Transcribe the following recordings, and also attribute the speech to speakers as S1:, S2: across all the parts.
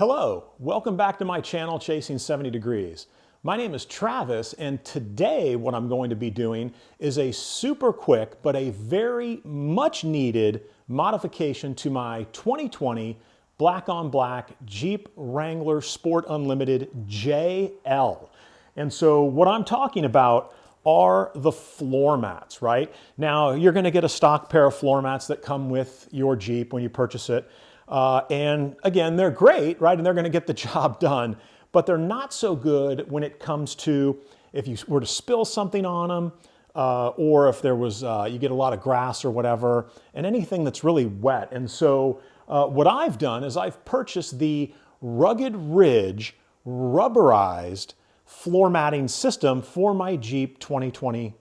S1: Hello, welcome back to my channel, Chasing 70 Degrees. My name is Travis, and today what I'm going to be doing is a super quick but a very much needed modification to my 2020 black on black Jeep Wrangler Sport Unlimited JL. And so what I'm talking about are the floor mats, right? Now, you're gonna get a stock pair of floor mats that come with your Jeep when you purchase it. And again, they're great, right? And they're gonna get the job done, but they're not so good when it comes to if you were to spill something on them, or if there was, you get a lot of grass or whatever, and anything that's really wet. And so what I've done is I've purchased the Rugged Ridge rubberized floor matting system for my Jeep 2020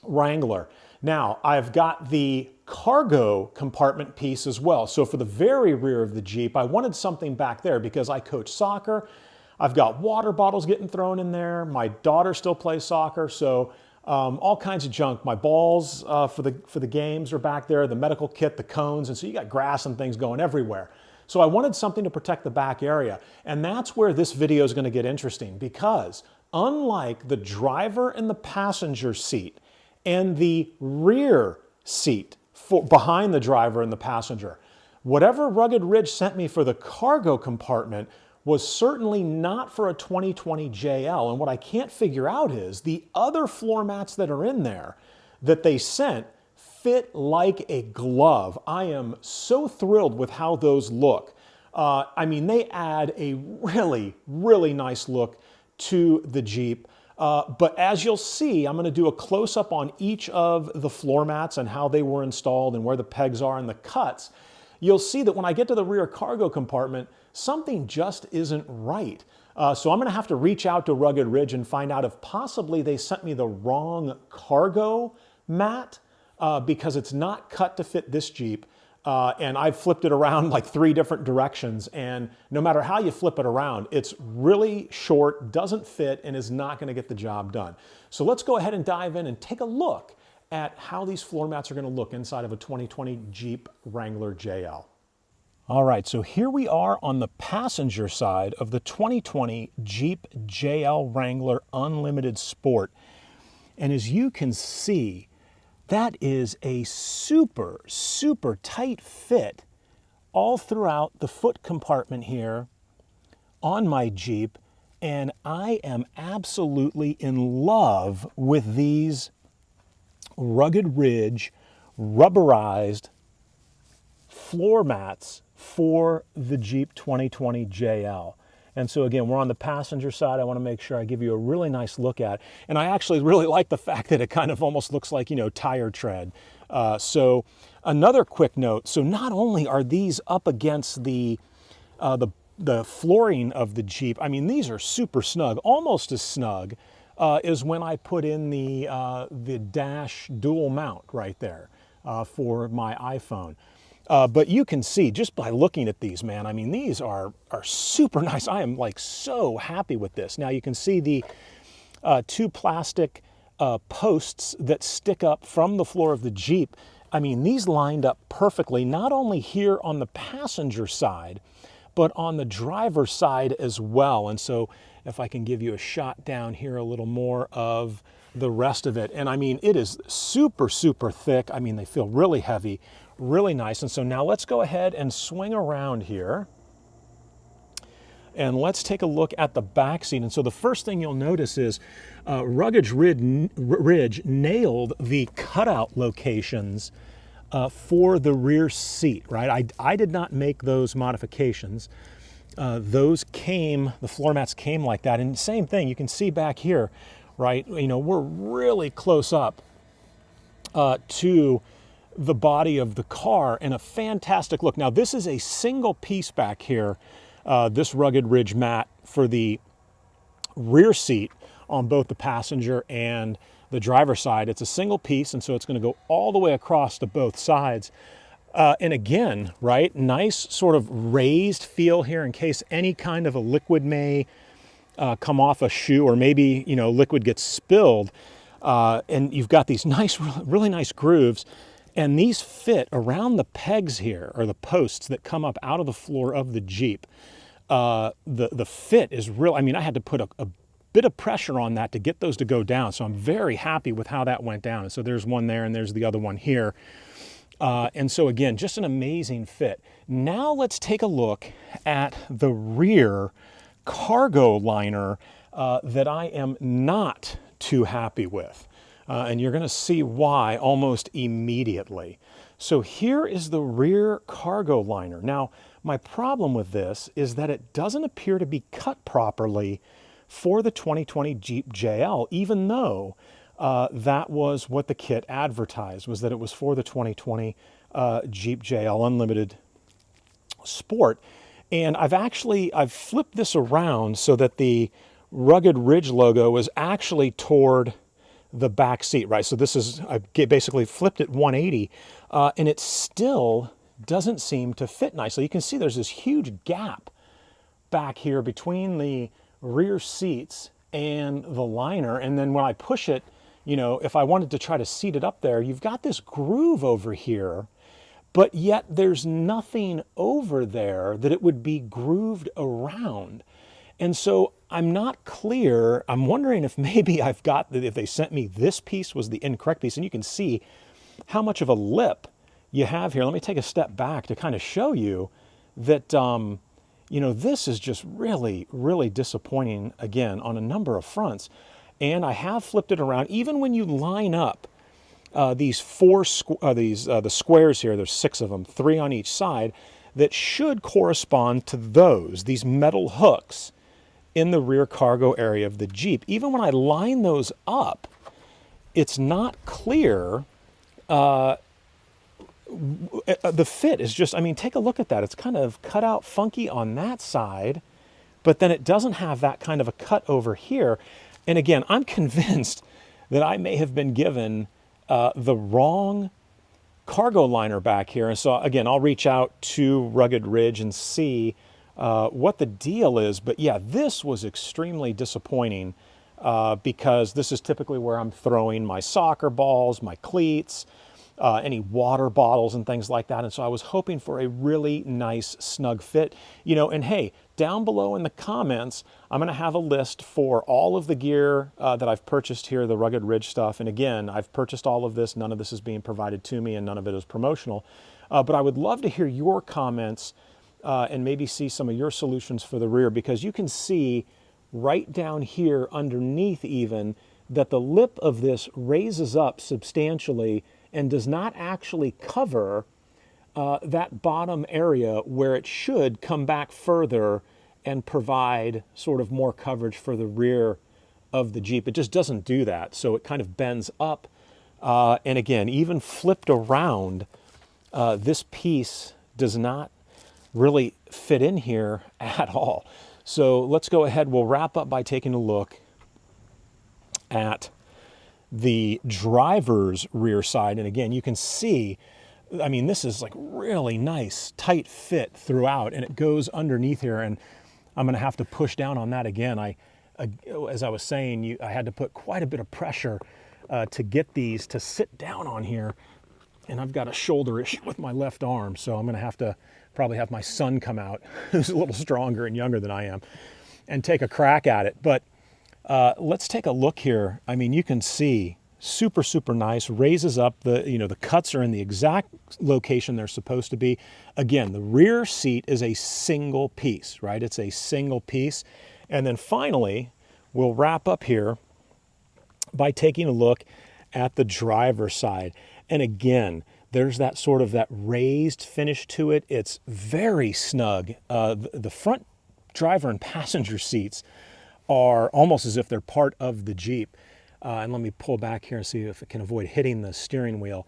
S1: Wrangler. Now, I've got the cargo compartment piece as well. So for the very rear of the Jeep, I wanted something back there because I coach soccer. I've got water bottles getting thrown in there. My daughter still plays soccer, so all kinds of junk. My balls for the games are back there, the medical kit, the cones, and so you got grass and things going everywhere. So I wanted something to protect the back area. And that's where this video is going to get interesting, because unlike the driver and the passenger seat and the rear seat behind the driver and the passenger, whatever Rugged Ridge sent me for the cargo compartment was certainly not for a 2020 JL. And what I can't figure out is the other floor mats that are in there that they sent fit like a glove. I am so thrilled with how those look. I mean, they add a really, really nice look to the Jeep. But as you'll see, I'm going to do a close-up on each of the floor mats and how they were installed and where the pegs are and the cuts. You'll see that when I get to the rear cargo compartment, something just isn't right. So I'm going to have to reach out to Rugged Ridge and find out if possibly they sent me the wrong cargo mat, because it's not cut to fit this Jeep. And I've flipped it around like 3 different directions, and no matter how you flip it around, it's really short, doesn't fit, and is not going to get the job done. So let's go ahead and dive in and take a look at how these floor mats are going to look inside of a 2020 Jeep Wrangler JL. All right, so here we are on the passenger side of the 2020 Jeep JL Wrangler Unlimited Sport. And as you can see, that is a super, super tight fit all throughout the foot compartment here on my Jeep. And I am absolutely in love with these Rugged Ridge rubberized floor mats for the Jeep 2020 JL. And so again, we're on the passenger side. I want to make sure I give you a really nice look at it. And I actually really like the fact that it kind of almost looks like, you know, tire tread. So another quick note. So not only are these up against the flooring of the Jeep, I mean, these are super snug, almost as snug as when I put in the dash dual mount right there for my iPhone. But you can see just by looking at these, man, I mean, these are super nice. I am like so happy with this. Now you can see the 2 plastic posts that stick up from the floor of the Jeep. I mean, these lined up perfectly, not only here on the passenger side, but on the driver's side as well. And so if I can give you a shot down here a little more of the rest of it. And I mean, it is super, super thick. I mean, they feel really heavy, really nice. And so now let's go ahead and swing around here. And let's take a look at the back seat. And so the first thing you'll notice is Rugged Ridge nailed the cutout locations for the rear seat, right? I did not make those modifications. Those came, the floor mats came like that. And same thing, you can see back here, right? You know, we're really close up to the body of the car, and a fantastic look. Now, this is a single piece back here, this Rugged Ridge mat for the rear seat on both the passenger and the driver's side. It's a single piece, and so it's going to go all the way across to both sides. And again, right, nice sort of raised feel here in case any kind of a liquid may come off a shoe, or maybe, you know, liquid gets spilled. And you've got these nice, really nice grooves. And these fit around the pegs here, or the posts that come up out of the floor of the Jeep. the fit is real. I mean, I had to put a bit of pressure on that to get those to go down. So I'm very happy with how that went down. And so there's one there and there's the other one here. And so again, just an amazing fit. Now let's take a look at the rear cargo liner that I am not too happy with. And you're gonna see why almost immediately. So here is the rear cargo liner. Now, my problem with this is that it doesn't appear to be cut properly for the 2020 Jeep JL, even though that was what the kit advertised, was that it was for the 2020 Jeep JL Unlimited Sport. And I've flipped this around so that the Rugged Ridge logo is actually toward the back seat, right? So this is, I basically flipped it 180 and it still doesn't seem to fit nicely. You can see there's this huge gap back here between the rear seats and the liner. And then when I push it, you know, if I wanted to try to seat it up there, you've got this groove over here, but yet there's nothing over there that it would be grooved around. And so I'm not clear. I'm wondering if maybe if they sent me this piece was the incorrect piece. And you can see how much of a lip you have here. Let me take a step back to kind of show you that, you know, this is just really, really disappointing again on a number of fronts. And I have flipped it around. Even when you line up these the squares here, there's 6 of them, 3 on each side, that should correspond to these metal hooks in the rear cargo area of the Jeep. Even when I line those up, it's not clear. The fit is just, I mean, take a look at that. It's kind of cut out funky on that side, but then it doesn't have that kind of a cut over here. And again, I'm convinced that I may have been given the wrong cargo liner back here. And so again, I'll reach out to Rugged Ridge and see what the deal is. But yeah, this was extremely disappointing because this is typically where I'm throwing my soccer balls, my cleats, any water bottles and things like that. And so I was hoping for a really nice snug fit, you know. And hey, down below in the comments, I'm going to have a list for all of the gear that I've purchased here, the Rugged Ridge stuff. And again, I've purchased all of this. None of this is being provided to me and none of it is promotional. But I would love to hear your comments and maybe see some of your solutions for the rear, because you can see right down here underneath even that the lip of this raises up substantially and does not actually cover that bottom area where it should come back further and provide sort of more coverage for the rear of the Jeep. It just doesn't do that. So it kind of bends up. And again, even flipped around, this piece does not really fit in here at all. So let's go ahead. We'll wrap up by taking a look at the driver's rear side. And again, you can see, I mean, this is like really nice, tight fit throughout, and it goes underneath here. And I'm going to have to push down on that again. As I was saying, I had to put quite a bit of pressure to get these to sit down on here. And I've got a shoulder issue with my left arm, so I'm going to have to probably have my son come out, who's a little stronger and younger than I am, and take a crack at it. But let's take a look here. I mean, you can see super, super nice, raises up the cuts are in the exact location they're supposed to be. Again, the rear seat is a single piece, right? It's a single piece. And then finally, we'll wrap up here by taking a look at the driver's side. And again, there's that sort of that raised finish to it. It's very snug. The front driver and passenger seats are almost as if they're part of the Jeep. And let me pull back here and see if it can avoid hitting the steering wheel.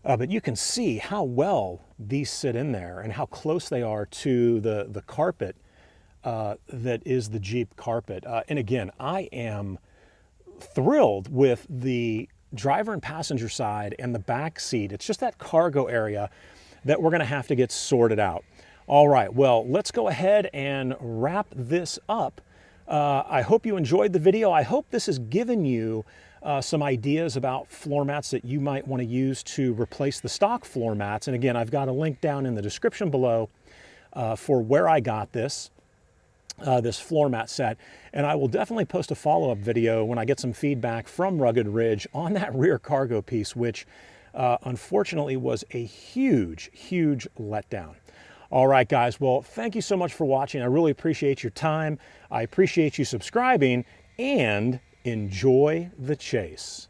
S1: But you can see how well these sit in there and how close they are to the carpet that is the Jeep carpet. And again, I am thrilled with the driver and passenger side and the back seat. It's just that cargo area that we're going to have to get sorted out. All right, well, let's go ahead and wrap this up. I hope you enjoyed the video. I hope this has given you some ideas about floor mats that you might want to use to replace the stock floor mats. And again, I've got a link down in the description below for where I got this. this floor mat set. And I will definitely post a follow-up video when I get some feedback from Rugged Ridge on that rear cargo piece, which unfortunately was a huge, huge letdown. All right, guys, well, thank you so much for watching. I really appreciate your time. I appreciate you subscribing, and enjoy the chase.